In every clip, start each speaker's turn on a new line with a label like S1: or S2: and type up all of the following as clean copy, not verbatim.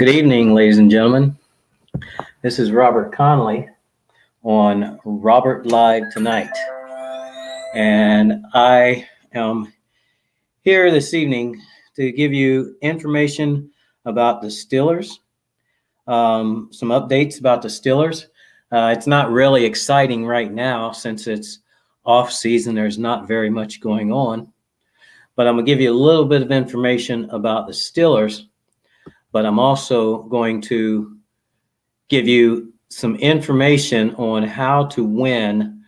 S1: Good evening, ladies and gentlemen. This is Robert Conley on Robert Live Tonight. And I am here this evening to give you information about the Steelers, some updates about the Steelers. It's not really exciting right now since it's off season. There's not very much going on. But I'm going to give you a little bit of information about the Steelers. But I'm also going to give you some information on how to win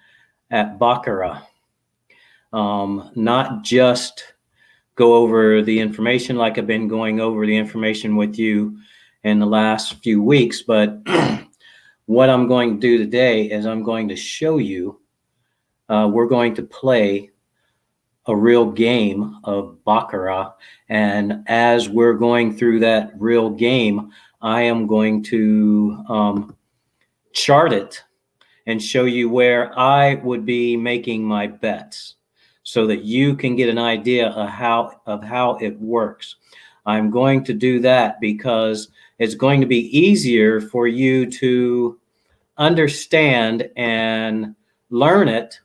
S1: at BACCARAT. Not just go over the information like I've been going over the information with you in the last few weeks, but what I'm going to do today is I'm going to show you, we're going to play a real game of BACCARAT. And as we're going through that real game, I am going to chart it and show you where I would be making my bets so that you can get an idea of how it works. I'm going to do that because it's going to be easier for you to understand and learn it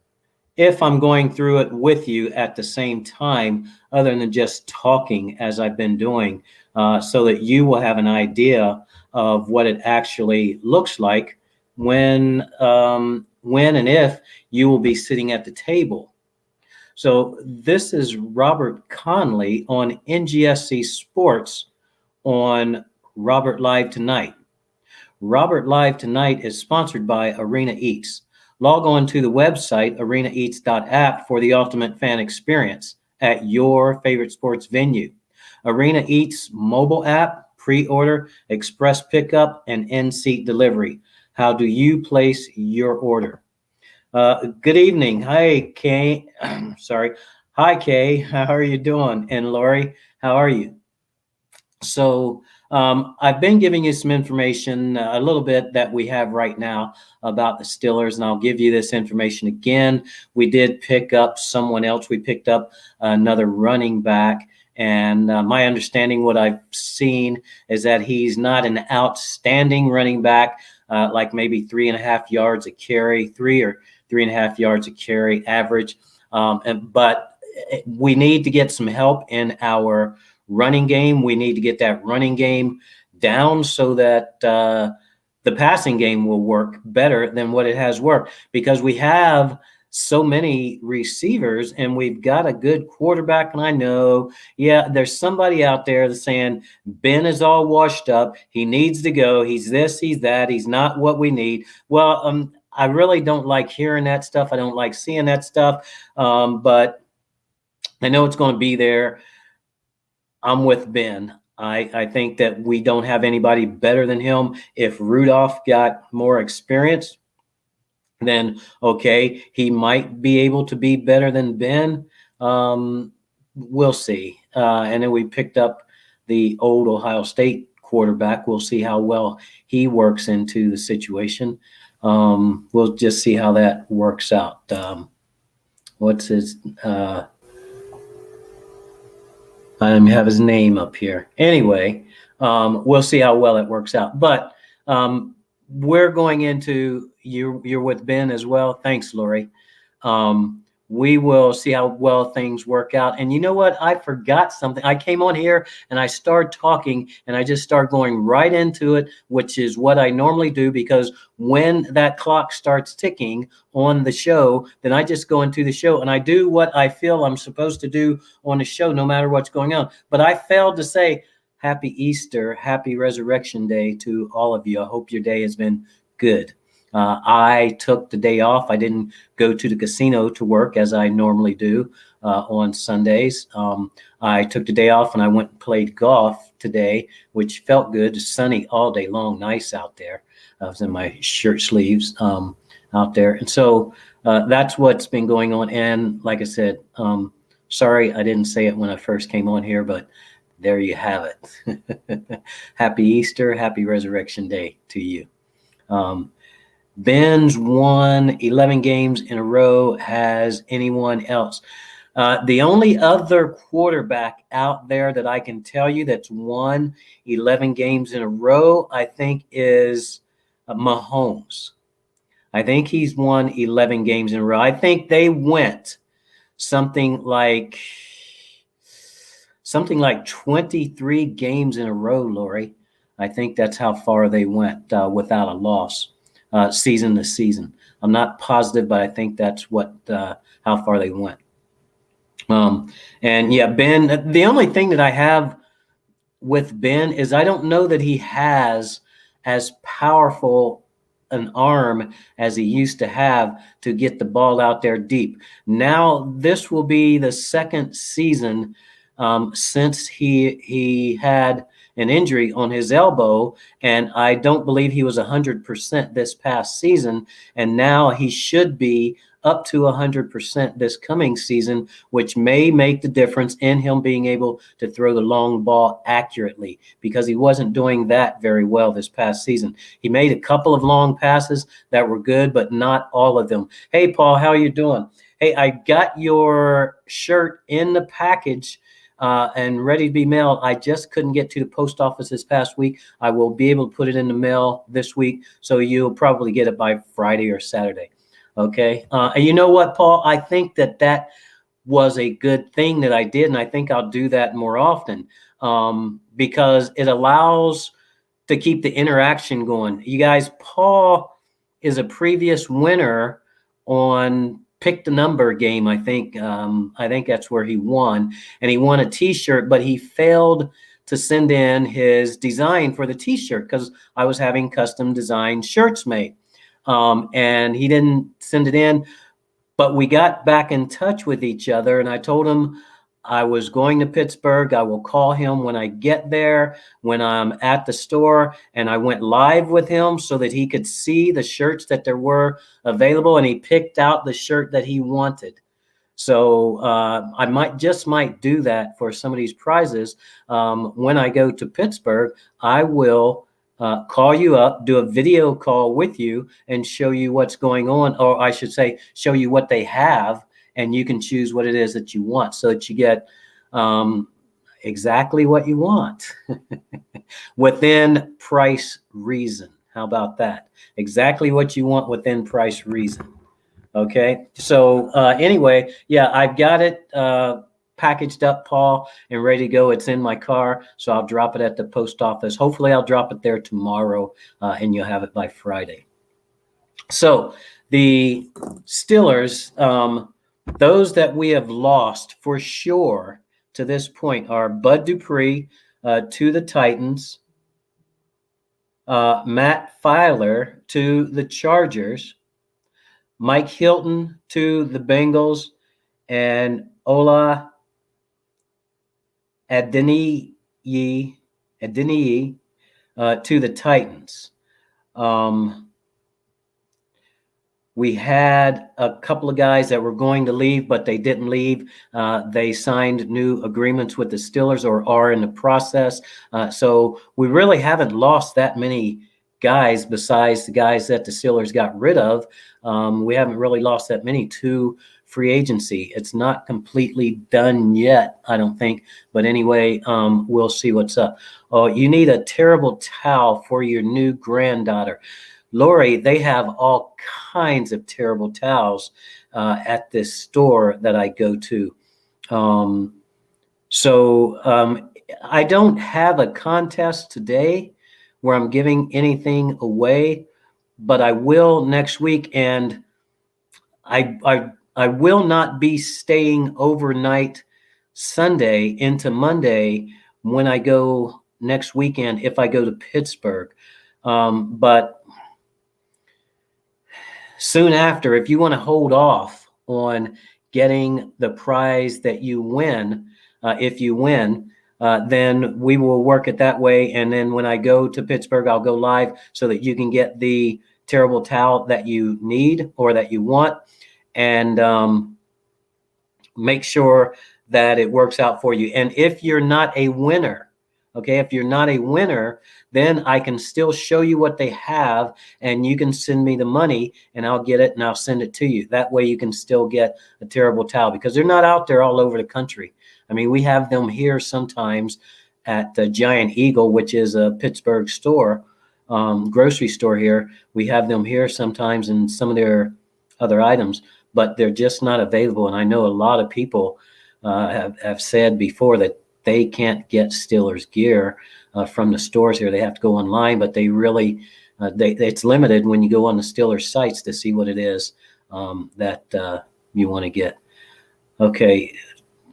S1: if I'm going through it with you at the same time, other than just talking as I've been doing, so that you will have an idea of what it actually looks like when and if you will be sitting at the table. So this is Robert Conley on NGSC Sports on Robert Live Tonight. Robert Live Tonight is sponsored by Arena Eats. Log on to the website arenaeats.app for the ultimate fan experience at your favorite sports venue. Arena Eats mobile app, pre-order, express pickup, and in-seat delivery. How do you place your order? Good evening. Hi, Kay. Sorry. Hi, Kay. How are you doing? And Lori, how are you? So I've been giving you some information, a little bit that we have right now about the Steelers, and I'll give you this information again. We did pick up someone else. We picked up another running back, and my understanding, what I've seen, is that he's not an outstanding running back, like maybe 3.5 yards a carry, 3 or 3.5 yards a carry average. But we need to get some help in our running game. We need to get that running game down so that the passing game will work better than what it has worked, because we have so many receivers and we've got a good quarterback. And I know, yeah, there's somebody out there that's saying Ben is all washed up. He needs to go. He's this, he's that. He's not what we need. Well, I really don't like hearing that stuff. I don't like seeing that stuff. But I know it's going to be there. I'm with Ben. I think that we don't have anybody better than him. If Rudolph got more experience, then okay, he might be able to be better than Ben. We'll see. And then we picked up the old Ohio State quarterback. We'll see how well he works into the situation. We'll just see how that works out. What's his... I have his name up here. Anyway, we'll see how well it works out. But we're going into, you're with Ben as well. Thanks, Lori. We will see how well things work out. And you know what? I forgot something. I came on here and I started talking and I just started going right into it, which is what I normally do, because when that clock starts ticking on the show, then I just go into the show and I do what I feel I'm supposed to do on the show, no matter what's going on. But I failed to say happy Easter, happy Resurrection Day to all of you. I hope your day has been good. I took the day off. I didn't go to the casino to work as I normally do on Sundays. I took the day off and I went and played golf today, which felt good. It's sunny all day long, nice out there. I was in my shirt sleeves out there. And so that's what's been going on. And like I said, sorry I didn't say it when I first came on here, but there you have it. Happy Easter, happy Resurrection Day to you. Ben's won 11 games in a row. Has anyone else? The only other quarterback out there that I can tell you that's won 11 games in a row, I think, is Mahomes. I think he's won 11 games in a row. I think they went something like 23 games in a row, Lori. I think that's how far they went without a loss, season to season. I'm not positive, but I think that's how far they went. And yeah, Ben, the only thing that I have with Ben is I don't know that he has as powerful an arm as he used to have to get the ball out there deep. Now, this will be the second season since he had an injury on his elbow, and I don't believe he was 100% this past season, and now he should be up to 100% this coming season, which may make the difference in him being able to throw the long ball accurately, because he wasn't doing that very well this past season. He made a couple of long passes that were good, but not all of them. Hey, Paul, how are you doing? Hey, I got your shirt in the package and ready to be mailed. I just couldn't get to the post office this past week. I will be able to put it in the mail this week, so you'll probably get it by Friday or Saturday. Okay. And you know what, Paul? I think that was a good thing that I did, and I think I'll do that more often because it allows to keep the interaction going. You guys, Paul is a previous winner on Pick the Number game. I think that's where he won, and he won a T-shirt, but he failed to send in his design for the T-shirt because I was having custom design shirts made. And he didn't send it in, but we got back in touch with each other, and I told him I was going to Pittsburgh. I will call him when I get there, when I'm at the store, and I went live with him so that he could see the shirts that there were available, and he picked out the shirt that he wanted. So I might do that for some of these prizes. When I go to Pittsburgh, I will call you up, do a video call with you, and show you what's going on, or I should say, show you what they have, and you can choose what it is that you want, so that you get exactly what you want within price reason. How about that? Exactly what you want within price reason. Okay. So anyway, yeah, I've got it packaged up, Paul, and ready to go. It's in my car, so I'll drop it at the post office. Hopefully I'll drop it there tomorrow, and you'll have it by Friday. So the Steelers, those that we have lost for sure to this point are Bud Dupree to the Titans, Matt Filer to the Chargers, Mike Hilton to the Bengals, and Ola Adeniyi to the Titans. We had a couple of guys that were going to leave, but they didn't leave. They signed new agreements with the Steelers or are in the process. So we really haven't lost that many guys besides the guys that the Steelers got rid of. We haven't really lost that many to free agency. It's not completely done yet, I don't think. But anyway, we'll see what's up. Oh, you need a terrible towel for your new granddaughter. Lori, they have all kinds of terrible towels at this store that I go to. So I don't have a contest today where I'm giving anything away, but I will next week, and I will not be staying overnight Sunday into Monday when I go next weekend if I go to Pittsburgh. But soon after, if you want to hold off on getting the prize that you win, if you win, then we will work it that way. And then when I go to Pittsburgh, I'll go live so that you can get the terrible towel that you need or that you want, and make sure that it works out for you. And if you're not a winner Okay, if you're not a winner, then I can still show you what they have, and you can send me the money, and I'll get it and I'll send it to you. That way you can still get a terrible towel, because they're not out there all over the country. I mean, we have them here sometimes at Giant Eagle, which is a Pittsburgh store, grocery store here. We have them here sometimes in some of their other items, but they're just not available. And I know a lot of people have said before that they can't get Steelers gear from the stores here. They have to go online, but they really it's limited when you go on the Steelers sites to see what it is that you want to get. Okay,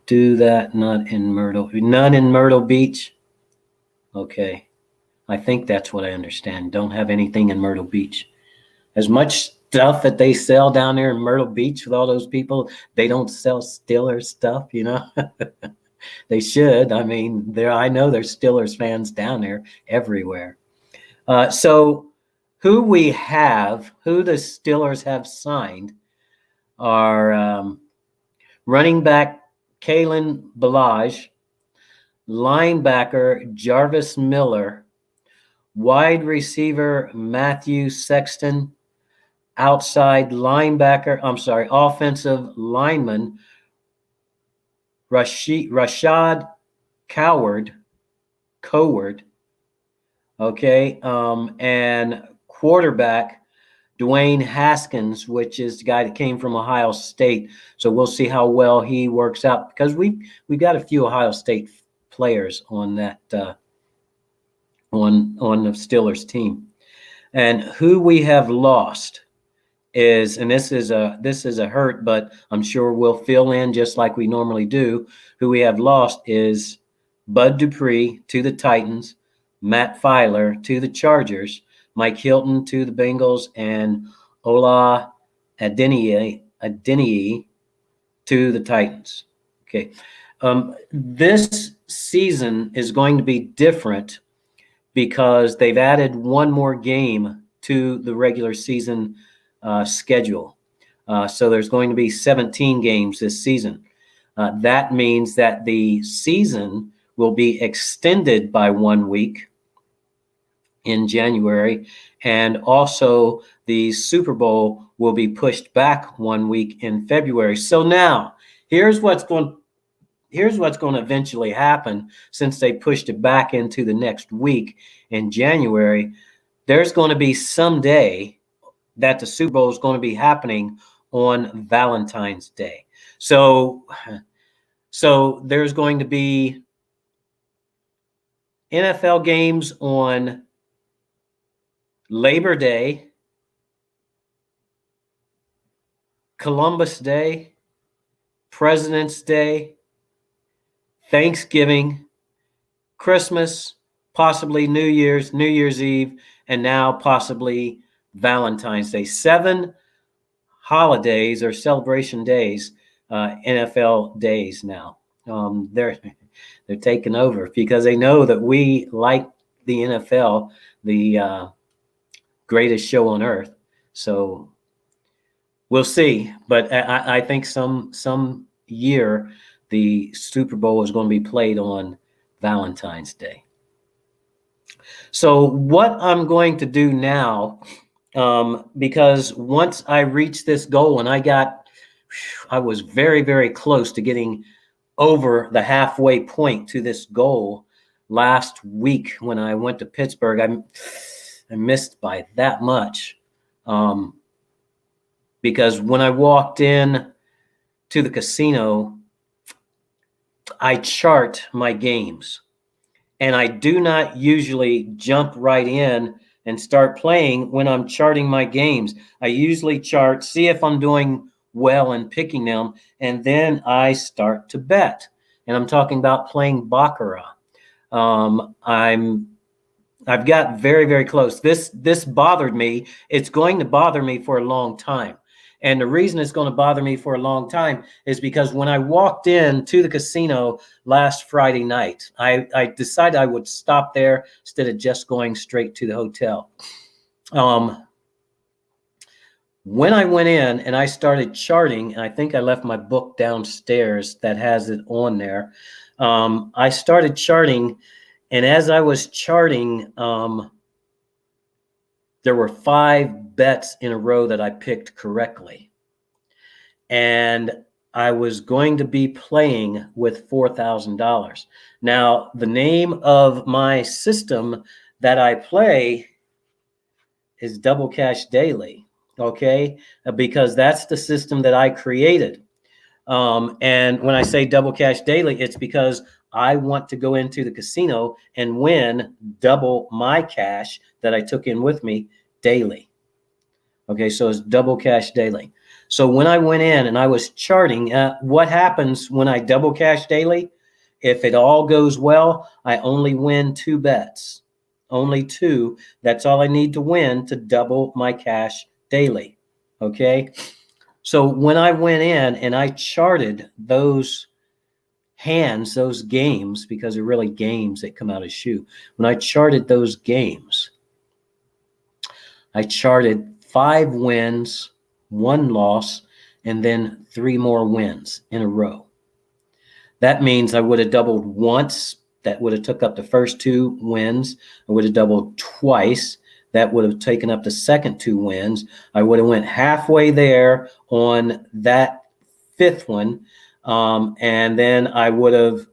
S1: do that. None in Myrtle Beach. Okay, I think that's what I understand. Don't have anything in Myrtle Beach. As much stuff that they sell down there in Myrtle Beach with all those people, they don't sell Steelers stuff, you know. They should. I mean, I know there's Steelers fans down there everywhere. So who the Steelers have signed are running back Kalen Ballage, linebacker Jarvis Miller, wide receiver Matthew Sexton, offensive lineman Rashad Coward, okay, and quarterback Dwayne Haskins, which is the guy that came from Ohio State. So we'll see how well he works out, because we got a few Ohio State players on that on the Steelers team. And who we have lost is, and this is a hurt, but I'm sure we'll fill in just like we normally do. Who we have lost is Bud Dupree to the Titans, Matt Filer to the Chargers, Mike Hilton to the Bengals, and Ola Adeniyi to the Titans. Okay. This season is going to be different because they've added one more game to the regular season schedule. So there's going to be 17 games this season. That means that the season will be extended by 1 week in January, and also the Super Bowl will be pushed back 1 week in February. So now here's what's going to eventually happen. Since they pushed it back into the next week in January, there's going to be some day that the Super Bowl is going to be happening on Valentine's Day. So there's going to be NFL games on Labor Day, Columbus Day, President's Day, Thanksgiving, Christmas, possibly New Year's Eve, and now possibly Valentine's Day. 7 holidays or celebration days, NFL days now. They're taking over because they know that we like the NFL, the greatest show on earth. So we'll see. But I think some year the Super Bowl is going to be played on Valentine's Day. So what I'm going to do now, because once I reached this goal, and I was very, very close to getting over the halfway point to this goal last week when I went to Pittsburgh. I missed by that much, because when I walked in to the casino, I chart my games, and I do not usually jump right in and start playing when I'm charting my games. I usually chart, see if I'm doing well in picking them, and then I start to bet. And I'm talking about playing baccarat. I've got very, very close. This bothered me. It's going to bother me for a long time. And the reason it's going to bother me for a long time is because when I walked in to the casino last Friday night, I decided I would stop there instead of just going straight to the hotel. When I went in and I started charting, and I think I left my book downstairs that has it on there. I started charting, And as I was charting, there were 5 bets in a row that I picked correctly. And I was going to be playing with $4,000. Now, the name of my system that I play is Double Cash Daily, okay? Because that's the system that I created. And when I say Double Cash Daily, it's because I want to go into the casino and win double my cash that I took in with me daily. Okay, so it's Double Cash Daily. So when I went in and I was charting, what happens when I double cash daily? If it all goes well, I only win 2 bets. Only 2. That's all I need to win to double my cash daily. Okay. So when I went in and I charted those hands, those games, because they're really games that come out of shoe. When I charted those games, I charted 5 wins, 1 loss, and then 3 more wins in a row. That means I would have doubled once. That would have took up the first 2 wins. I would have doubled twice. That would have taken up the second 2 wins. I would have went halfway there on that 5th one. And then I would have,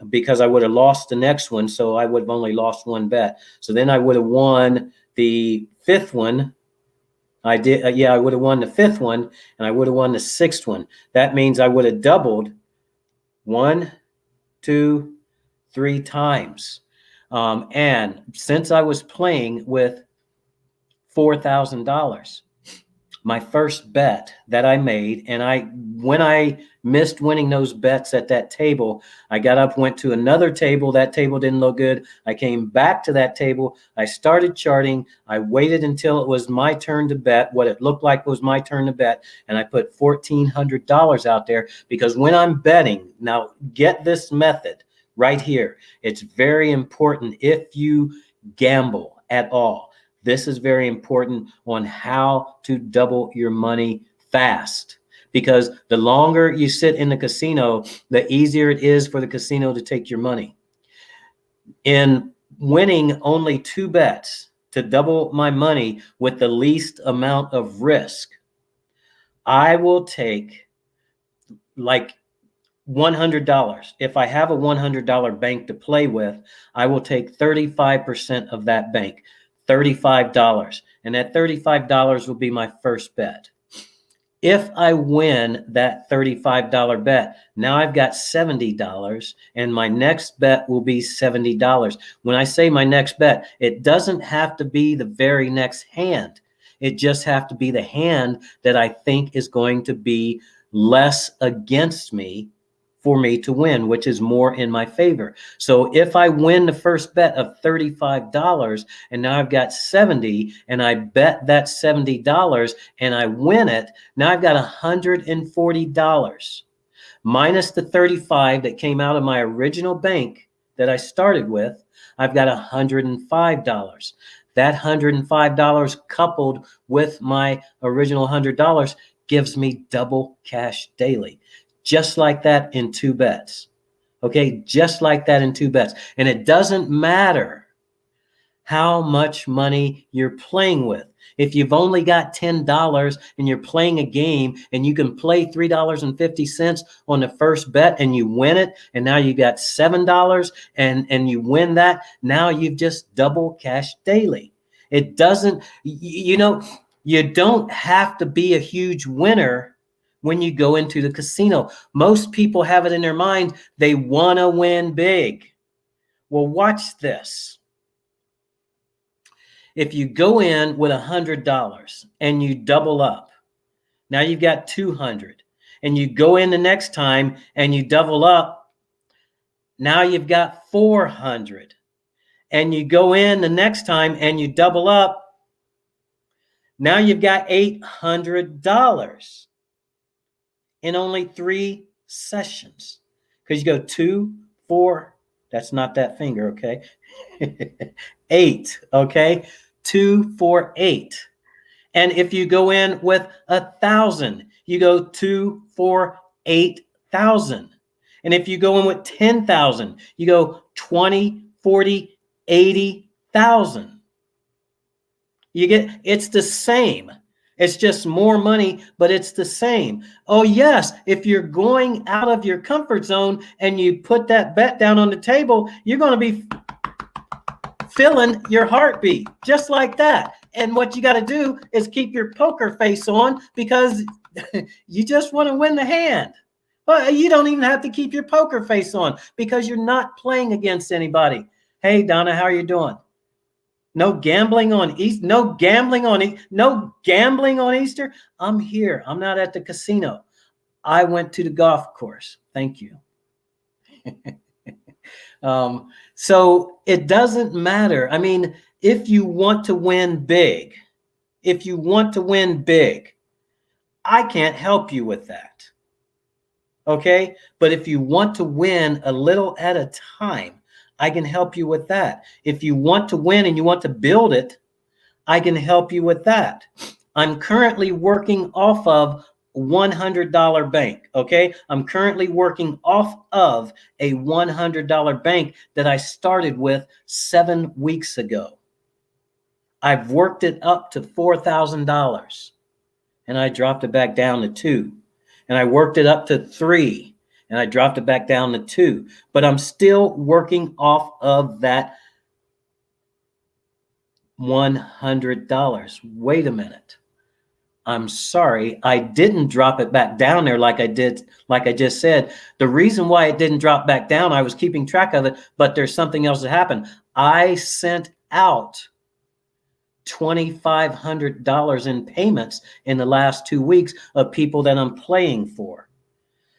S1: because I would have lost the next one, so I would have only lost 1 bet. So then I would have won the 5th one. I did, I would have won the 5th one, and I would have won the 6th one. That means I would have doubled 1, 2, 3 times. And since I was playing with $4,000, my first bet that I made, and when I missed winning those bets at that table, I got up, went to another table. That table didn't look good. I came back to that table. I started charting. I waited until it was my turn to bet, what it looked like was my turn to bet, and I put $1,400 out there, because when I'm betting, now get this method right here. It's very important if you gamble at all. This is very important on how to double your money fast, because the longer you sit in the casino, the easier it is for the casino to take your money. In winning only 2 bets to double my money with the least amount of risk, I will take like $100. If I have a $100 bank to play with, I will take 35% of that bank, $35. And that $35 will be my first bet. If I win that $35 bet, now I've got $70, and my next bet will be $70. When I say my next bet, it doesn't have to be the very next hand. It just have to be the hand that I think is going to be less against me for me to win, which is more in my favor. So if I win the first bet of $35 and now I've got 70, and I bet that $70 and I win it, now I've got $140 minus the 35 that came out of my original bank that I started with. I've got $105. That $105 coupled with my original $100 gives me double cash daily. Just like that in 2 bets. Okay, just like that in 2 bets. And it doesn't matter how much money you're playing with. If you've only got $10 and you're playing a game and you can play $3.50 on the first bet and you win it, and now you got $7 and you win that, now you've just double cash daily. It doesn't, you don't have to be a huge winner when you go into the casino. Most people have it in their mind, they want to win big. Well, watch this. If you go in with $100 and you double up, now you've got 200. And you go in the next time and you double up, now you've got 400. And you go in the next time and you double up, now you've got $800 in only 3 sessions. Because you go 2, 4, that's not that finger, okay? 8, okay? 2, 4, 8. And if you go in with 1,000, you go 2, 4, 8,000. And if you go in with 10,000, you go 20, 40, 80,000. You get, it's the same. It's just more money, but it's the same. Oh yes, if you're going out of your comfort zone and you put that bet down on the table, you're going to be feeling your heartbeat just like that. And what you got to do is keep your poker face on, because you just want to win the hand. Well, you don't even have to keep your poker face on because you're not playing against anybody. Hey, Donna, how are you doing? No gambling on Easter. No gambling on Easter. I'm here. I'm not at the casino. I went to the golf course. Thank you. So it doesn't matter. I mean, if you want to win big, I can't help you with that. Okay. But if you want to win a little at a time, I can help you with that. If you want to win and you want to build it, I can help you with that. I'm currently working off of $100 bank. Okay. I'm currently working off of a $100 bank that I started with 7 weeks ago. I've worked it up to $4,000 and I dropped it back down to 2. And I worked it up to 3 and I dropped it back down to 2. But I'm still working off of that $100. Wait a minute. I'm sorry, I didn't drop it back down there like I did, like I just said. The reason why it didn't drop back down, I was keeping track of it, but there's something else that happened. I sent out $2,500 in payments in the last 2 weeks of people that I'm playing for.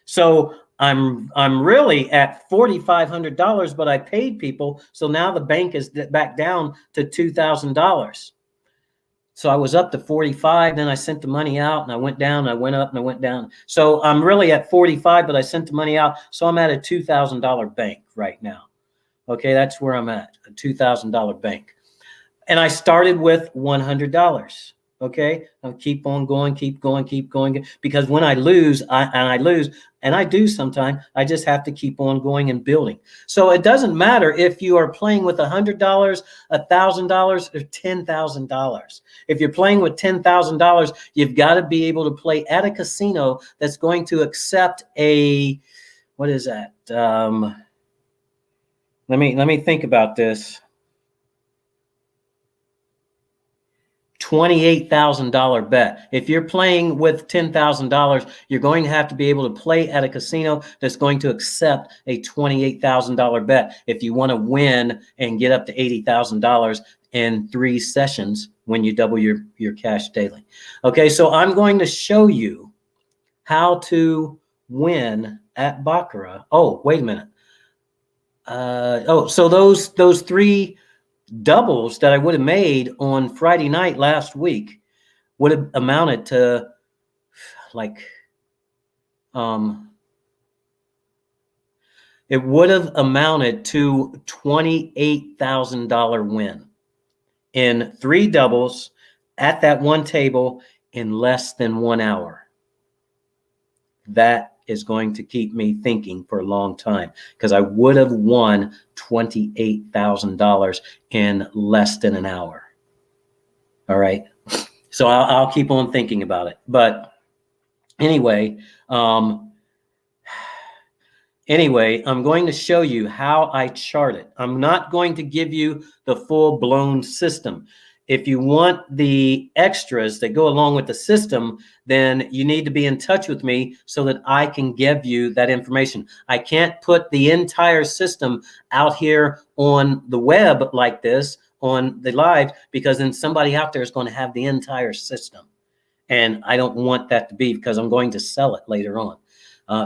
S1: So I'm really at $4,500, but I paid people. So now the bank is back down to $2,000. So I was up to 45, then I sent the money out and I went down, and I went up and I went down. So I'm really at 45, but I sent the money out. So I'm at a $2,000 bank right now. Okay, that's where I'm at, a $2,000 bank. And I started with $100. Okay, I'll keep on going, keep going, because when I lose, I lose, and I do sometimes, I just have to keep on going and building. So it doesn't matter if you are playing with $100, $1,000, or $10,000. If you're playing with $10,000, you've got to be able to play at a casino that's going to accept a, what is that? Let me think about this. $28,000 bet. If you're playing with $10,000, you're going to have to be able to play at a casino that's going to accept a $28,000 bet if you want to win and get up to $80,000 in 3 sessions when you double your cash daily. Okay, so I'm going to show you how to win at Baccarat. Oh, wait a minute. So those 3 doubles that I would have made on Friday night last week would have amounted to like, it would have amounted to $28,000 win in 3 doubles at that one table in less than 1 hour. That is going to keep me thinking for a long time, because I would have won $28,000 in less than an hour. All right. So I'll keep on thinking about it. But anyway, I'm going to show you how I chart it. I'm not going to give you the full-blown system. If you want the extras that go along with the system, then you need to be in touch with me so that I can give you that information. I can't put the entire system out here on the web like this on the live, because then somebody out there is going to have the entire system. And I don't want that to be, because I'm going to sell it later on.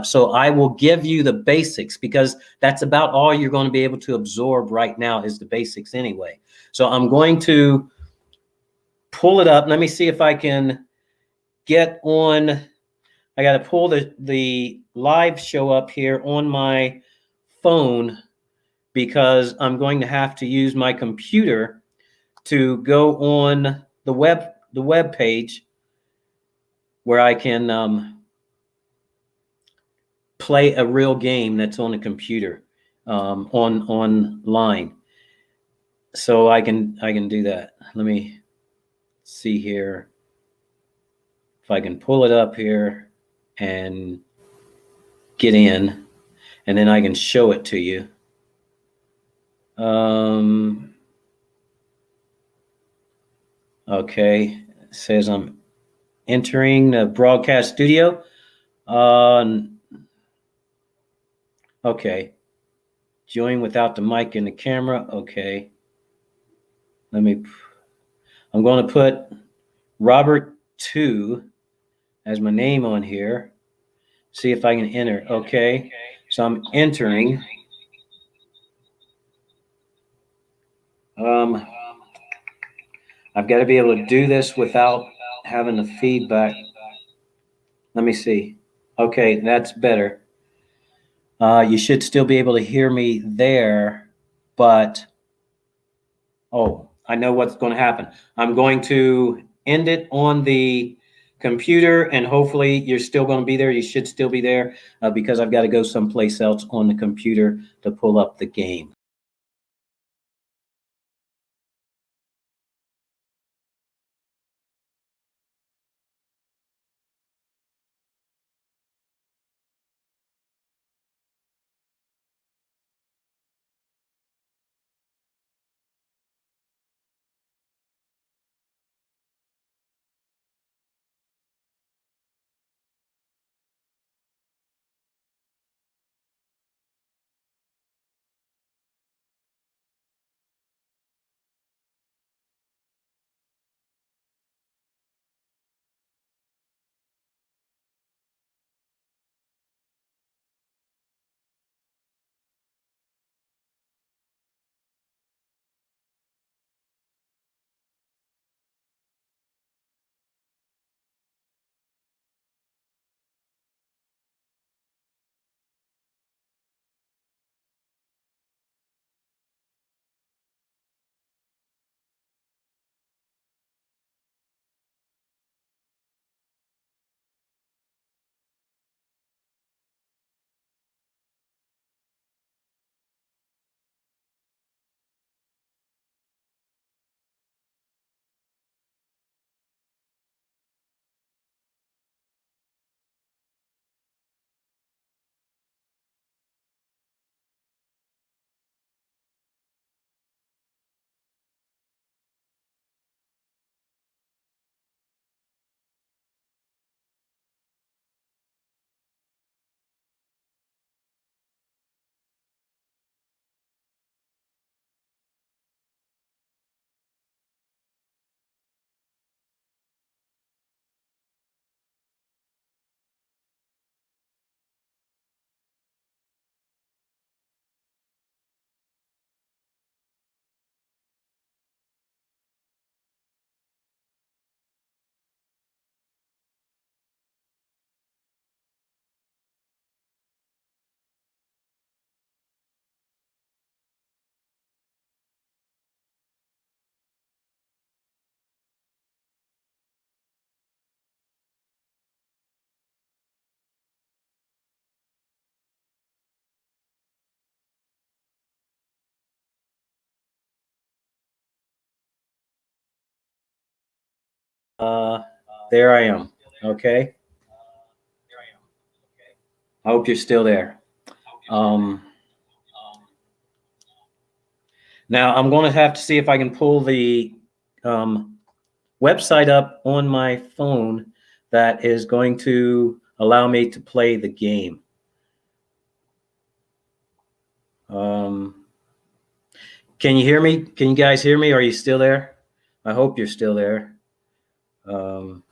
S1: So I will give you the basics, because that's about all you're going to be able to absorb right now is the basics anyway. So I'm going to pull it up. Let me see if I can get on. I got to pull the live show up here on my phone, because I'm going to have to use my computer to go on the web page where I can play a real game that's on a computer online. So I can do that. Let me see here if I can pull it up here and get in, and then I can show it to you. Okay, it says I'm entering the broadcast studio. Okay, join without the mic and the camera. Okay, I'm going to put Robert 2 as my name on here. See if I can enter. Okay, so I'm entering. I've got to be able to do this without having the feedback. Let me see. Okay, that's better. You should still be able to hear me there, but I know what's going to happen. I'm going to end it on the computer, and hopefully you're still going to be there. You should still be there because I've got to go someplace else on the computer to pull up the game. There I am. Okay. I hope you're still there. Um, Now I'm going to have to see if I can pull the website up on my phone that is going to allow me to play the game. Can you hear me? Can you guys hear me? Are you still there? I hope you're still there. Um,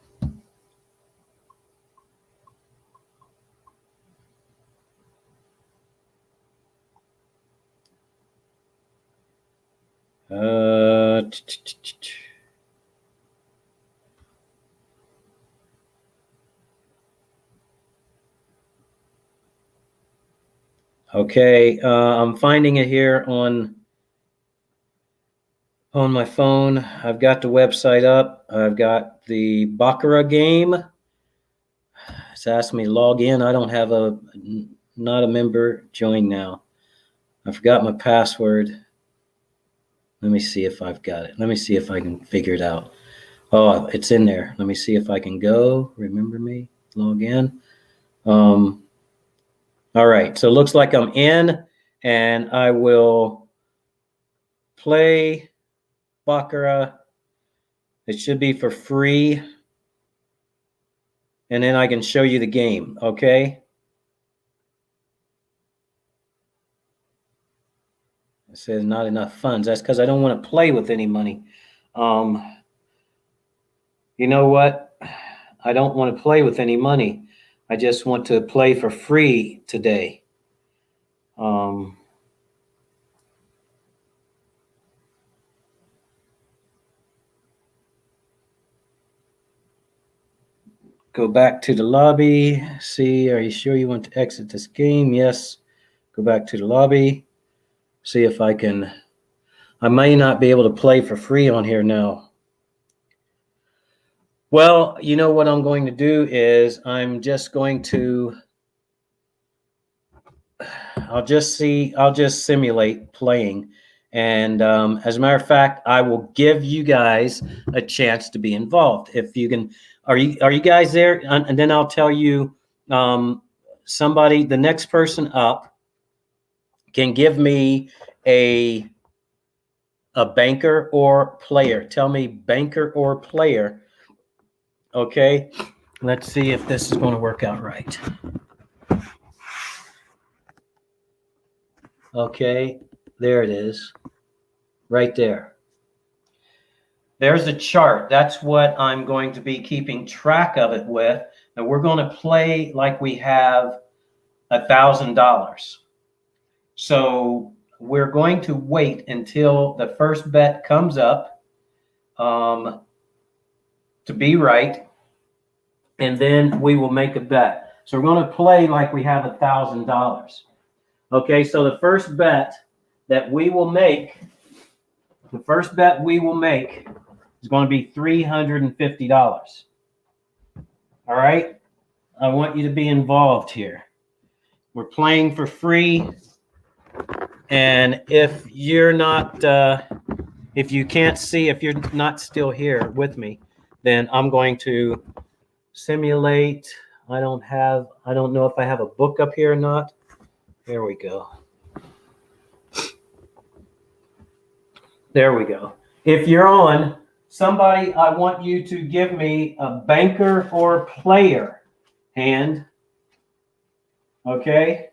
S1: okay, I'm finding it here on my phone. I've got the website up. I've got the Baccarat game. It's asking me to log in. I don't have not a member. Join now. I forgot my password. Let me see if I've got it. Let me see if I can figure it out. Oh, it's in there. Let me see if I can go. Remember me. Log in. All right. So it looks like I'm in, and I will play Baccarat. It should be for free. And then I can show you the game. Okay. It says not enough funds. That's because I don't want to play with any money. You know what? I don't want to play with any money. I just want to play for free today. Go back to the lobby. See, are you sure you want to exit this game? Yes. Go back to the lobby. See if I can. I may not be able to play for free on here now. Well, you know what I'm going to do is I'm just going to. I'll just simulate playing. And as a matter of fact, I will give you guys a chance to be involved. If you can, are you guys there? And then I'll tell you somebody, the next person up can give me a banker or player. Tell me banker or player. Okay. Let's see if this is going to work out right. Okay. There it is. Right there. There's a chart. That's what I'm going to be keeping track of it with. And we're going to play like we have $1,000. So we're going to wait until the first bet comes up to be right. And then we will make a bet. So we're going to play like we have $1,000. Okay, so the first bet that we will make, is going to be $350. All right, I want you to be involved here. We're playing for free, and if you're not, if you can't see, if you're not still here with me, then I'm going to simulate. I don't know if I have a book up here or not. There we go. There we go. If you're on, somebody, I want you to give me a banker or player hand. Okay?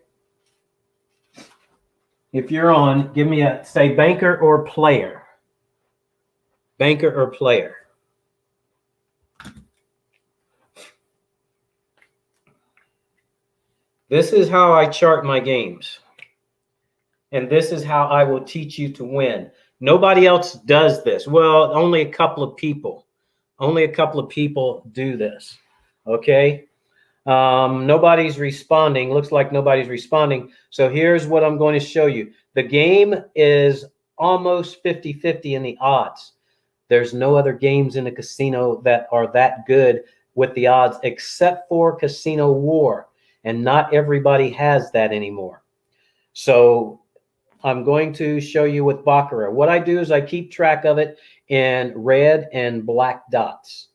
S1: If you're on, give me say banker or player. Banker or player. This is how I chart my games. And this is how I will teach you to win. Nobody else does this. Well, only a couple of people. Only a couple of people do this. Okay? Nobody's responding. Looks like nobody's responding. So here's what I'm going to show you. The game is almost 50-50 in the odds. There's no other games in the casino that are that good with the odds except for Casino War. And not everybody has that anymore. So I'm going to show you with Baccarat. What I do is I keep track of it in red and black dots.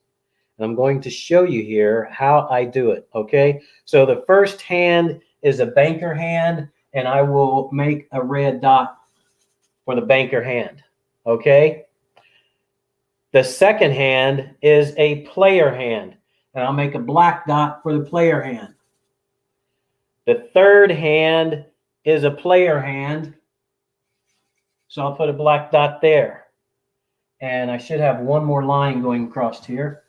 S1: And I'm going to show you here how I do it, okay? So the first hand is a banker hand, and I will make a red dot for the banker hand, okay? The second hand is a player hand, and I'll make a black dot for the player hand. The third hand is a player hand, so I'll put a black dot there. And I should have one more line going across here.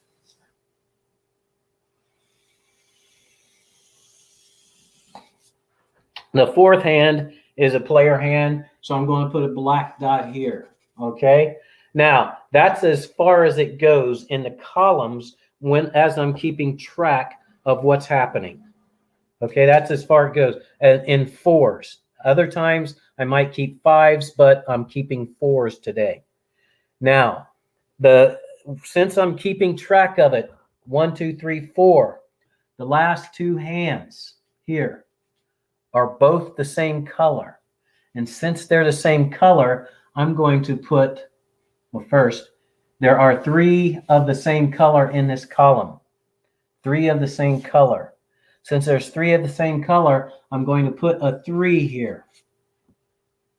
S1: The fourth hand is a player hand, so I'm going to put a black dot here, okay? Now, that's as far as it goes in the columns as I'm keeping track of what's happening. Okay, that's as far as it goes in fours. Other times I might keep fives, but I'm keeping fours today. Now, since I'm keeping track of it, 1, 2, 3, 4, the last two hands here are both the same color. And since they're the same color, I'm going to put, well, first, there are 3 of the same color in this column. 3 of the same color. Since there's 3 of the same color, I'm going to put a 3 here.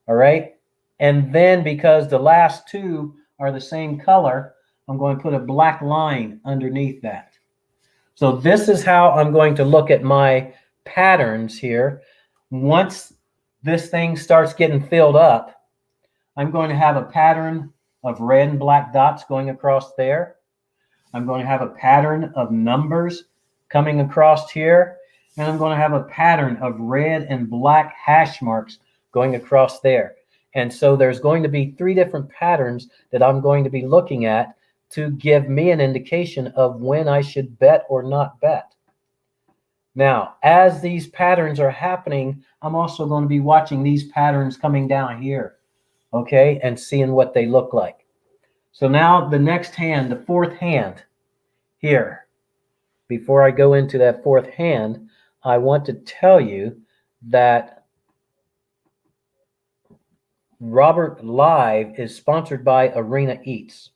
S1: All right. And then because the last 2 are the same color, I'm going to put a black line underneath that. So this is how I'm going to look at my patterns here. Once this thing starts getting filled up, I'm going to have a pattern of red and black dots going across there. I'm going to have a pattern of numbers coming across here. And I'm going to have a pattern of red and black hash marks going across there. And so there's going to be 3 different patterns that I'm going to be looking at to give me an indication of when I should bet or not bet. Now, as these patterns are happening, I'm also going to be watching these patterns coming down here, okay, and seeing what they look like. So now the next hand, the 4th hand here. Before I go into that 4th hand, I want to tell you that Robert Live is sponsored by Arena Eats.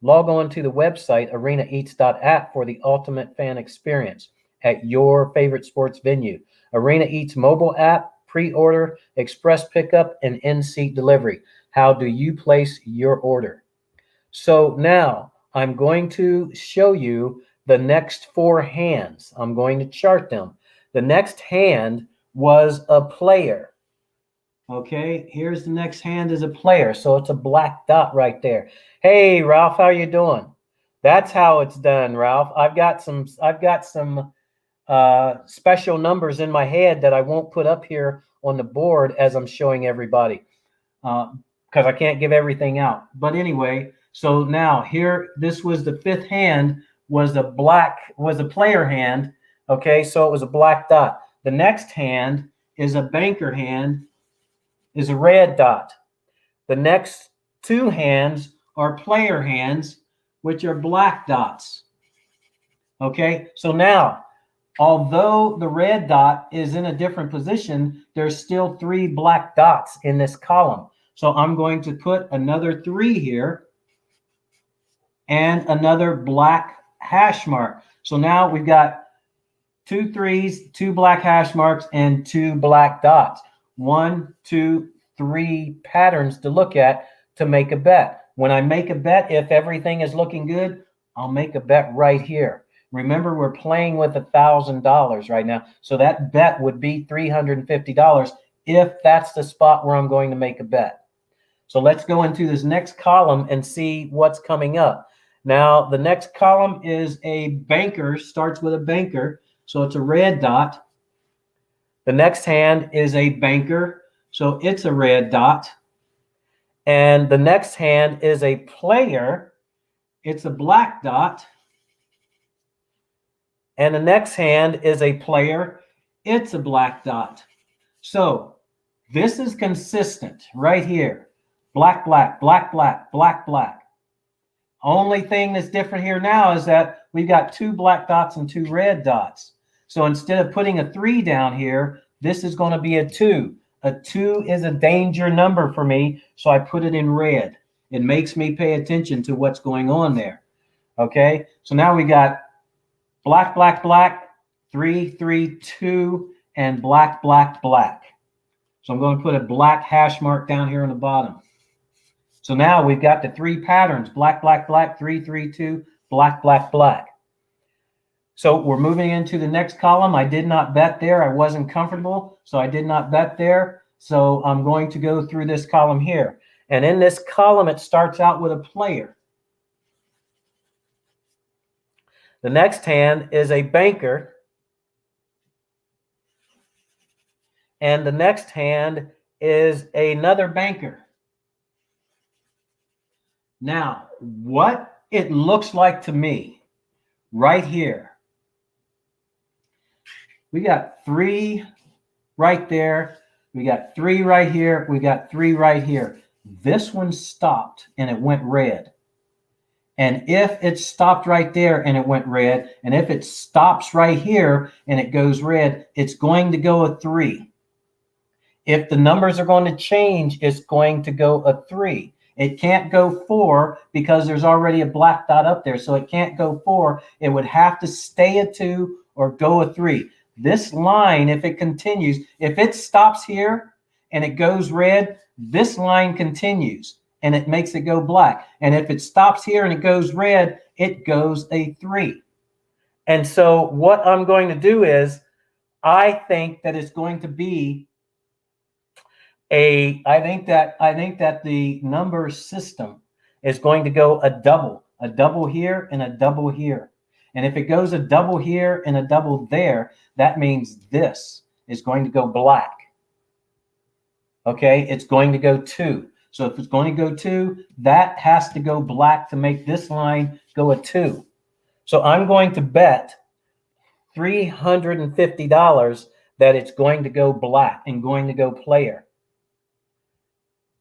S1: Log on to the website arenaeats.app for the ultimate fan experience at your favorite sports venue. Arena Eats mobile app, pre-order, express pickup, and in-seat delivery. How do you place your order? So now I'm going to show you the next 4 hands. I'm going to chart them. The next hand was a player. Okay, here's the next hand is a player. So it's a black dot right there. Hey, Ralph, how you doing? That's how it's done, Ralph. I've got some special numbers in my head that I won't put up here on the board as I'm showing everybody because I can't give everything out. But anyway, so now here, this was the 5th hand, was a player hand. Okay, so it was a black dot. The next hand is a banker hand, is a red dot. The next 2 hands are player hands, which are black dots. Okay, so now, although the red dot is in a different position, there's still 3 black dots in this column. So I'm going to put another 3 here and another black hash mark. So now we've got 2 3s, 2 black hash marks, and 2 black dots. 1, 2, 3 patterns to look at to make a bet. When I make a bet, if everything is looking good, I'll make a bet right here. Remember, we're playing with $1,000 right now. So that bet would be $350 if that's the spot where I'm going to make a bet. So let's go into this next column and see what's coming up. Now, the next column is a banker, starts with a banker. So it's a red dot. The next hand is a banker. So it's a red dot. And the next hand is a player. It's a black dot. And the next hand is a player. It's a black dot. So this is consistent right here. Black, black, black, black, black, black. Only thing that's different here now is that we've got 2 black dots and 2 red dots. So instead of putting a 3 down here, this is going to be a 2. A 2 is a danger number for me, so I put it in red. It makes me pay attention to what's going on there. Okay, so now we got black, black, black, 3, 3, 2, and black, black, black. So I'm going to put a black hash mark down here on the bottom. So now we've got the 3 patterns, black, black, black, 3, 3, 2, black, black, black. So we're moving into the next column. I did not bet there. I wasn't comfortable, so I did not bet there. So I'm going to go through this column here. And in this column, it starts out with a player. The next hand is a banker. And the next hand is another banker. Now, what it looks like to me right here, we got 3 right there. We got 3 right here. We got 3 right here. This one stopped and it went red. And if it stopped right there and it went red, and if it stops right here and it goes red, it's going to go a 3. If the numbers are going to change, it's going to go a 3. It can't go 4 because there's already a black dot up there. So it can't go 4. It would have to stay a 2 or go a 3. This line, if it continues, if it stops here and it goes red, this line continues and it makes it go black. And if it stops here and it goes red, it goes a 3. And so what I'm going to do is, I think that it's going to be I think that the number system is going to go a double here and a double here. And if it goes a double here and a double there, that means this is going to go black. Okay, it's going to go 2. So if it's going to go 2, that has to go black to make this line go a 2. So I'm going to bet $350 that it's going to go black and going to go player.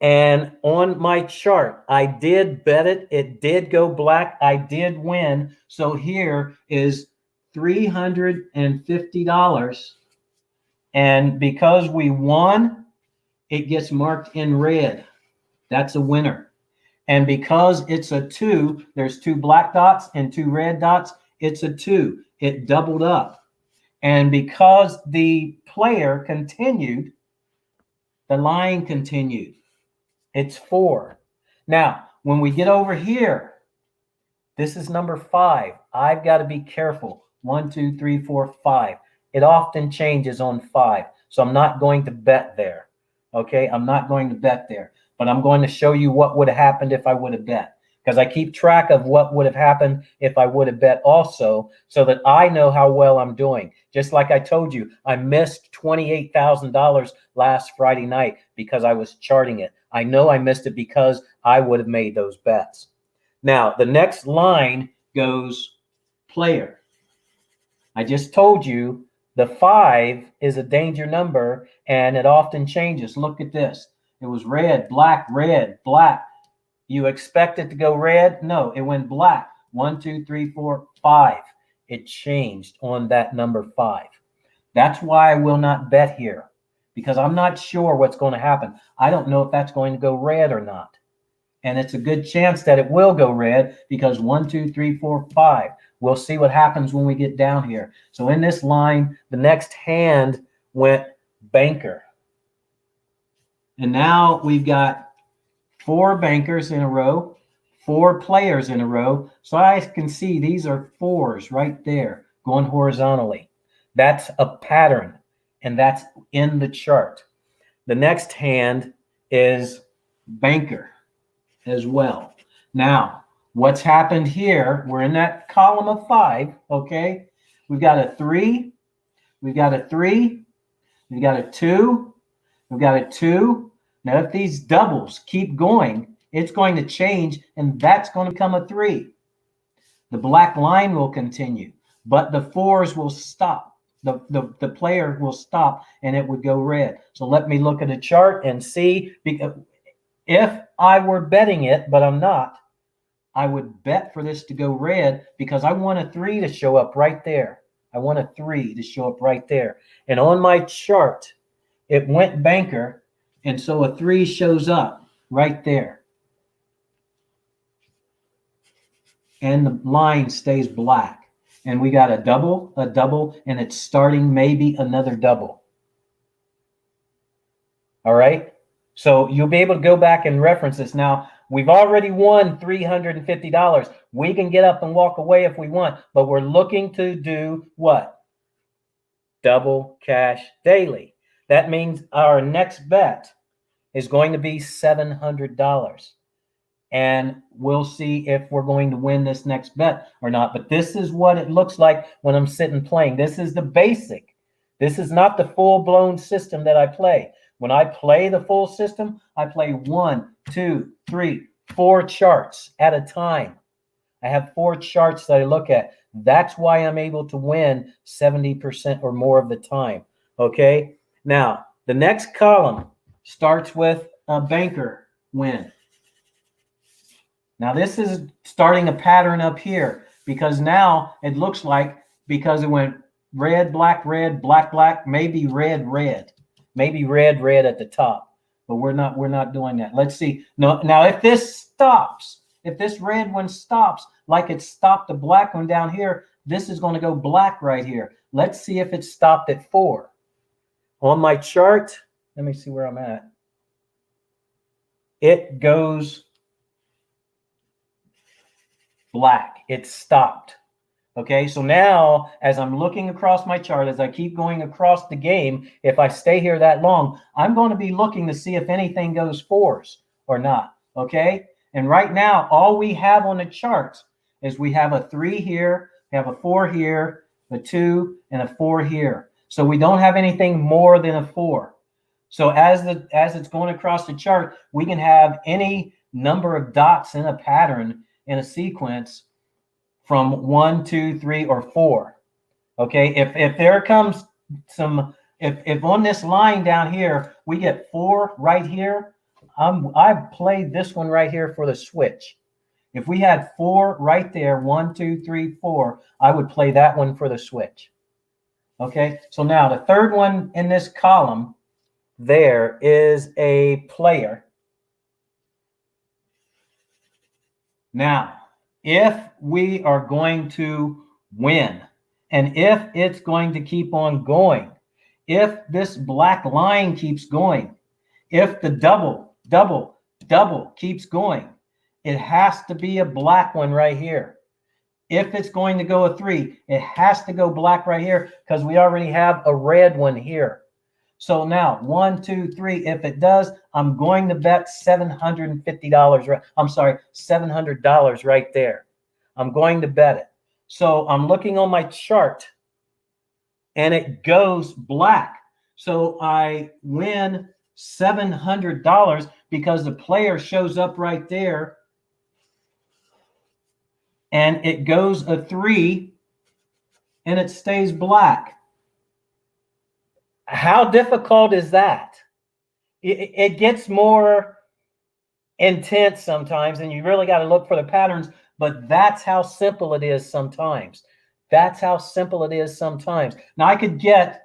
S1: And on my chart, I did bet it. It did go black. I did win. So here is $350. And because we won, it gets marked in red. That's a winner. And because it's a 2, there's 2 black dots and 2 red dots. It's a 2. It doubled up. And because the player continued, the line continued. It's 4. Now, when we get over here, this is number 5. I've got to be careful. 1, 2, 3, 4, 5. It often changes on 5. So I'm not going to bet there. Okay, I'm not going to bet there. But I'm going to show you what would have happened if I would have bet. Because I keep track of what would have happened if I would have bet also, so that I know how well I'm doing. Just like I told you, I missed $28,000 last Friday night because I was charting it. I know I missed it because I would have made those bets. Now, the next line goes player. I just told you the 5 is a danger number and it often changes. Look at this. It was red, black, red, black. You expect it to go red? No, it went black. 1, 2, 3, 4, 5. It changed on that number 5. That's why I will not bet here, because I'm not sure what's going to happen. I don't know if that's going to go red or not. And it's a good chance that it will go red because 1, 2, 3, 4, 5. We'll see what happens when we get down here. So in this line, the next hand went banker. And now we've got 4 bankers in a row, 4 players in a row. So I can see these are 4s right there going horizontally. That's a pattern, and that's in the chart. The next hand is banker as well. Now, what's happened here, we're in that column of 5, okay? We've got a 3, we've got a 3, we've got a 2, we've got a 2. Now, if these doubles keep going, it's going to change, and that's going to become a 3. The black line will continue, but the 4s will stop. The player will stop, and it would go red. So let me look at a chart and see. If I were betting it, but I'm not, I would bet for this to go red because I want a 3 to show up right there. I want a 3 to show up right there. And on my chart, it went banker, and so a 3 shows up right there. And the line stays black. And we got a double, and it's starting maybe another double. All right? So you'll be able to go back and reference this. Now, we've already won $350. We can get up and walk away if we want, but we're looking to do what? Double cash daily. That means our next bet is going to be $700. And we'll see if we're going to win this next bet or not. But this is what it looks like when I'm sitting playing. This is the basic. This is not the full-blown system that I play. When I play the full system, I play 1, 2, 3, 4 charts at a time. I have 4 charts that I look at. That's why I'm able to win 70% or more of the time. Okay? Now, the next column starts with a banker win. Now, this is starting a pattern up here because now it looks like, because it went red, black, black, maybe red, red. maybe red at the top, but we're not doing that. Let's see. No, now if this stops, if this red one stops, like it stopped the black one down here, this is going to go black right here. Let's see if it stopped at 4. On my chart, let me see where I'm at. It goes black. It stopped. Okay, so now as I'm looking across my chart, as I keep going across the game, if I stay here that long, I'm going to be looking to see if anything goes 4s or not. Okay, and right now, all we have on the charts is we have a 3 here, we have a 4 here, a 2, and a 4 here. So we don't have anything more than a 4. So as it's going across the chart, we can have any number of dots in a pattern in a sequence from 1, 2, 3, or 4. Okay, if there comes some, if on this line down here we get 4 right here, I've played this one right here for the switch. If we had 4 right there, 1, 2, 3, 4, I would play that one for the switch. Okay, so now the third one in this column there is a player. Now, if we are going to win, and if it's going to keep on going, if this black line keeps going, if the double keeps going, it has to be a black one right here. If it's going to go a 3, it has to go black right here because we already have a red one here. So now 1, 2, 3, if it does, I'm going to bet $750. I'm sorry, $700 right there. I'm going to bet it. So I'm looking on my chart and it goes black. So I win $700 because the player shows up right there and it goes a 3 and it stays black. How difficult is that? It gets more intense sometimes, and you really got to look for the patterns, but that's how simple it is sometimes. That's how simple it is sometimes. Now I could get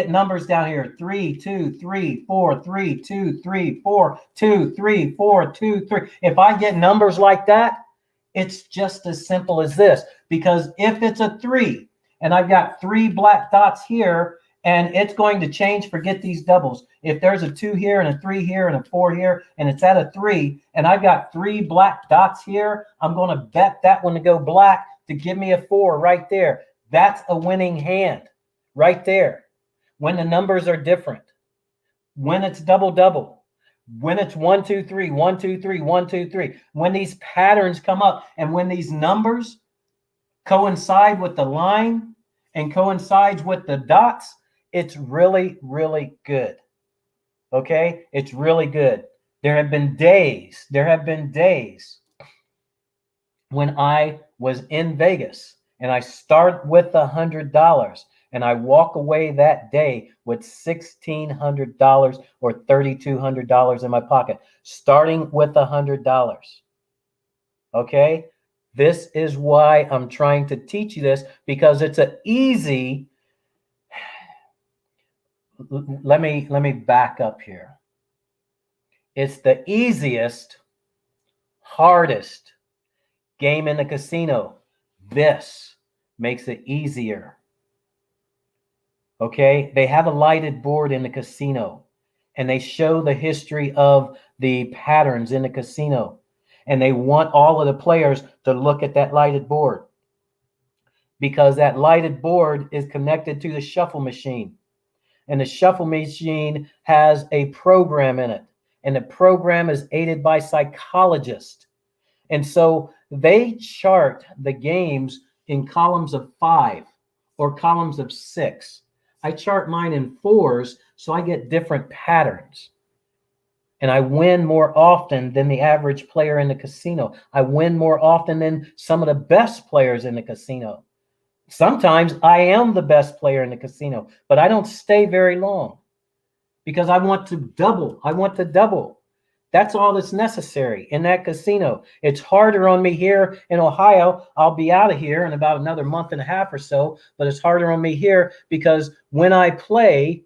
S1: numbers down here: 3, 2, 3, 4, 3, 2, 3, 4, 2, 3, 4, 2, 3. If I get numbers like that, it's just as simple as this, because if it's a 3 and I've got 3 black dots here, and it's going to change, forget these doubles. If there's a 2 here and a 3 here and a 4 here, and it's at a 3, and I've got 3 black dots here, I'm going to bet that one to go black to give me a 4 right there. That's a winning hand right there. When the numbers are different, when it's double, when it's 1, 2, 3, 1, 2, 3, 1, 2, 3, when these patterns come up, and when these numbers coincide with the line and coincides with the dots, it's really, really good. Okay, it's really good. There have been days when I was in Vegas and I start with $100 and I walk away that day with $1,600 or $3,200 in my pocket, starting with $100. Okay, this is why I'm trying to teach you this, because it's an easy. Let me back up here. It's the easiest, hardest game in the casino. This makes it easier. Okay, they have a lighted board in the casino and they show the history of the patterns in the casino, and they want all of the players to look at that lighted board because that lighted board is connected to the shuffle machine. And the shuffle machine has a program in it. And the program is aided by psychologists. And so they chart the games in columns of 5 or columns of 6. I chart mine in 4s, so I get different patterns. And I win more often than the average player in the casino. I win more often than some of the best players in the casino. Sometimes I am the best player in the casino, but I don't stay very long because I want to double. I want to double. That's all that's necessary in that casino. It's harder on me here in Ohio. I'll be out of here in about another month and a half or so, but it's harder on me here because when I play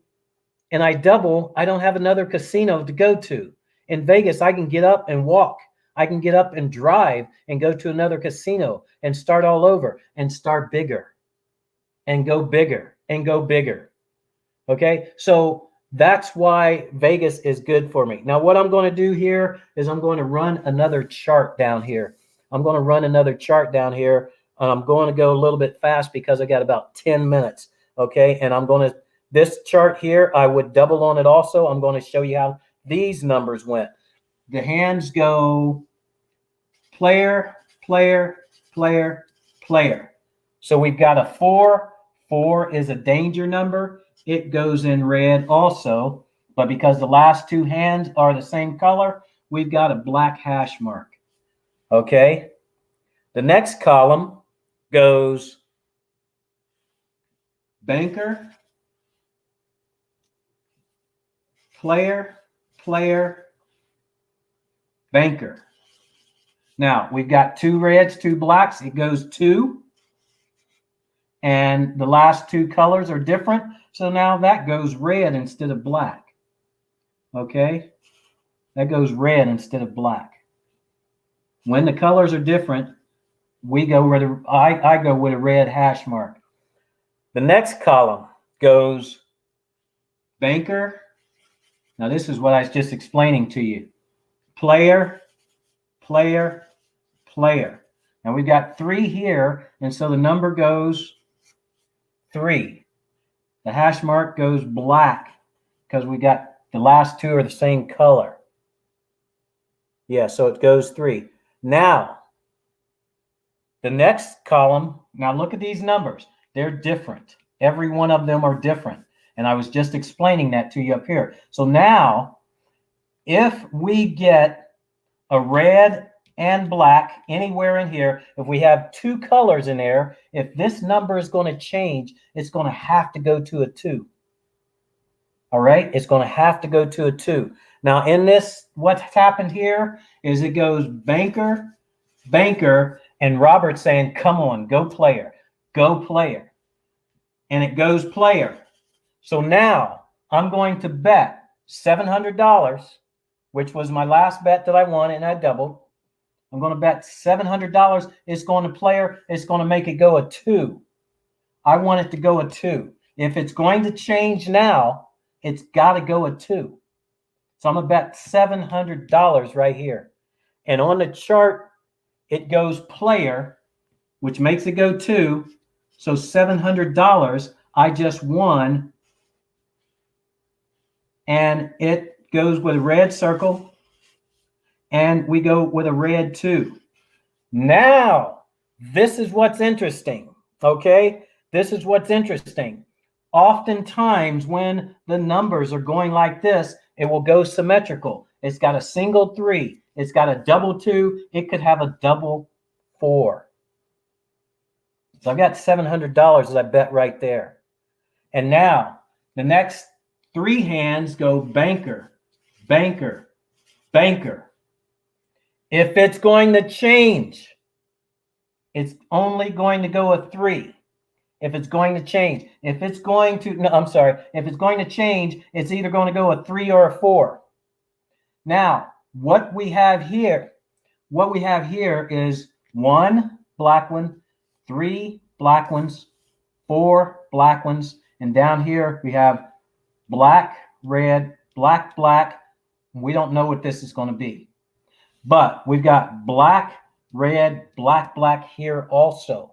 S1: and I double, I don't have another casino to go to. In Vegas, I can get up and walk. I can get up and drive and go to another casino and start all over and start bigger and go bigger and go bigger. Okay, so that's why Vegas is good for me. Now, what I'm going to do here is I'm going to run another chart down here. I'm going to run another chart down here. I'm going to go a little bit fast because I got about 10 minutes. Okay, and I'm going to, this chart here, I would double on it also. I'm going to show you how these numbers went. The hands go player, player, player, player. So we've got a 4. 4 is a danger number. It goes in red also, but because the last two hands are the same color, we've got a black hash mark. Okay. The next column goes banker, player, player, banker. Now we've got 2 reds, 2 blacks. It goes 2. And the last 2 colors are different. So now that goes red instead of black. Okay. That goes red instead of black. When the colors are different, we go with I go with a red hash mark. The next column goes banker. Now this is what I was just explaining to you. Player, player, player. Now we've got 3 here, and so the number goes 3. The hash mark goes black because we got the last 2 are the same color. Yeah, so it goes 3. Now, the next column, now look at these numbers. They're different. Every one of them are different. And I was just explaining that to you up here. So now, if we get a red and black anywhere in here, if we have 2 colors in there, if this number is going to change, it's going to have to go to a 2. All right, it's going to have to go to a 2. Now in this, what's happened here is it goes banker, banker, and Robert's saying, come on, go player, go player. And it goes player. So now I'm going to bet $700, which was my last bet that I won and I doubled. I'm going to bet $700. It's going to player. It's going to make it go a 2. I want it to go a 2. If it's going to change now, it's got to go a 2. So I'm going to bet $700 right here. And on the chart, it goes player, which makes it go 2. So $700 I just won. And it goes with a red circle. And we go with a red 2. Now, this is what's interesting. Okay? This is what's interesting. Oftentimes, when the numbers are going like this, it will go symmetrical. It's got a single 3. It's got a double 2. It could have a double 4. So I've got $700 as I bet right there. And now, the next 3 hands go banker, banker, banker. If it's going to change, it's only going to go a 3. If it's going to change, if it's going to change, it's either going to go a 3 or a 4. Now, what we have here is 1 black one, 3 black ones, 4 black ones, and down here we have black, red, black, black. We don't know what this is going to be. But we've got black, red, black, black here also.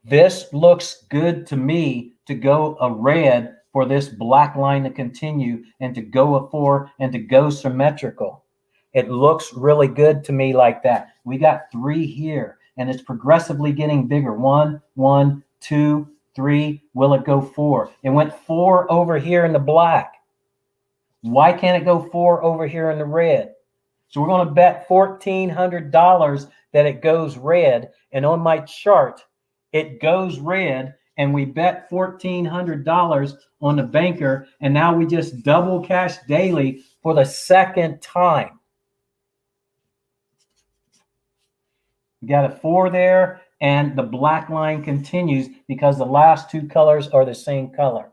S1: This looks good to me to go a red for this black line to continue and to go a 4 and to go symmetrical. It looks really good to me like that. We got 3 here and it's progressively getting bigger. 1, 1, 2, 3. Will it go 4? It went 4 over here in the black. Why can't it go 4 over here in the red? So we're going to bet $1,400 that it goes red. And on my chart, it goes red, and we bet $1,400 on the banker, and now we just double cash daily for the 2nd time. We got a 4 there, and the black line continues because the last 2 colors are the same color.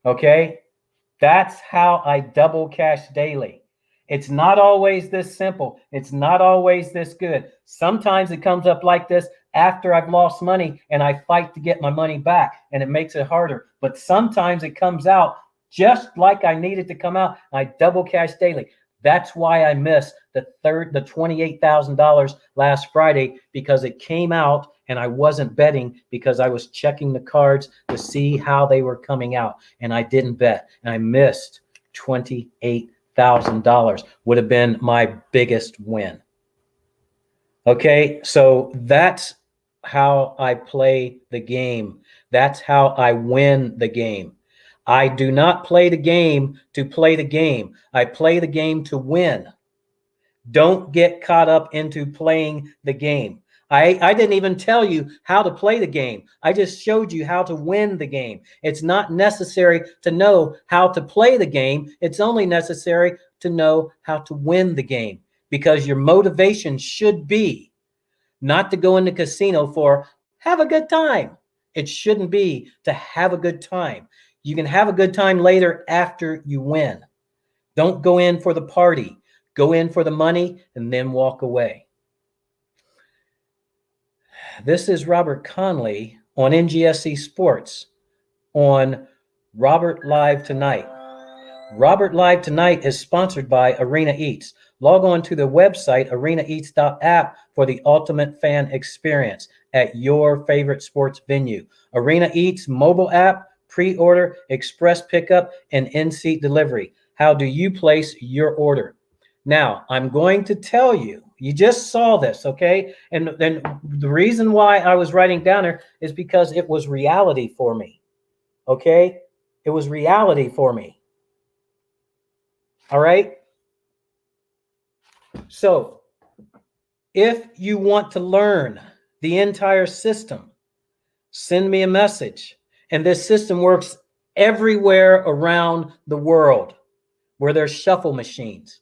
S1: Okay? That's how I double cash daily. It's not always this simple. It's not always this good. Sometimes it comes up like this after I've lost money and I fight to get my money back, and it makes it harder. But sometimes it comes out just like I need it to come out. I double cash daily. That's why I missed the $28,000 last Friday, because it came out and I wasn't betting because I was checking the cards to see how they were coming out, and I didn't bet, and I missed $28,000. Would have been my biggest win. Okay, so that's how I play the game. That's how I win the game. I do not play the game to play the game. I play the game to win. Don't get caught up into playing the game. I didn't even tell you how to play the game. I just showed you how to win the game. It's not necessary to know how to play the game. It's only necessary to know how to win the game, because your motivation should be not to go in the casino for have a good time. It shouldn't be to have a good time. You can have a good time later after you win. Don't go in for the party. Go in for the money and then walk away. This is Robert Conley on NGSC Sports on Robert Live Tonight. Robert Live Tonight is sponsored by Arena Eats. Log on to the website arenaeats.app for the ultimate fan experience at your favorite sports venue. Arena Eats mobile app, pre-order, express pickup, and in-seat delivery. How do you place your order? Now, I'm going to tell you, you just saw this, okay? And then the reason why I was writing down there is because it was reality for me, okay? It was reality for me. All right? So, if you want to learn the entire system, send me a message. And this system works everywhere around the world where there's shuffle machines.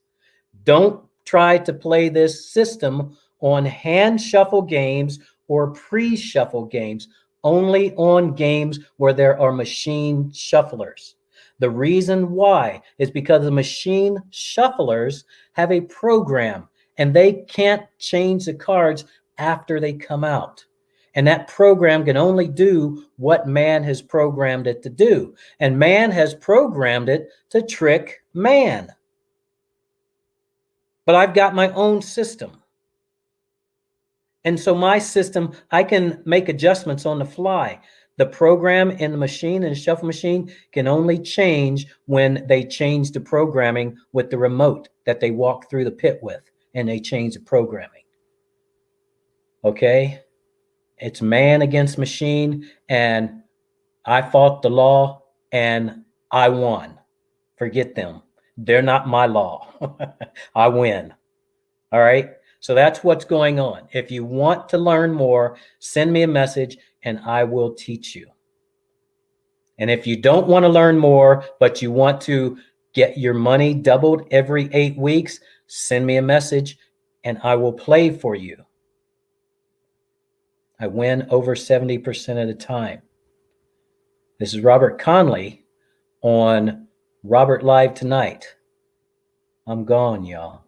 S1: Don't try to play this system on hand shuffle games or pre-shuffle games, only on games where there are machine shufflers. The reason why is because the machine shufflers have a program and they can't change the cards after they come out. And that program can only do what man has programmed it to do. And man has programmed it to trick man. But I've got my own system. And so my system, I can make adjustments on the fly. The program in the machine, in the shuffle machine, can only change when they change the programming with the remote that they walk through the pit with, and they change the programming. Okay? It's man against machine, and I fought the law and I won. Forget them. They're not my law. I win. All right. So that's what's going on. If you want to learn more, send me a message and I will teach you. And if you don't want to learn more, but you want to get your money doubled every 8 weeks, send me a message and I will play for you. I win over 70% of the time. This is Robert Conley on Robert Live Tonight. I'm gone, y'all.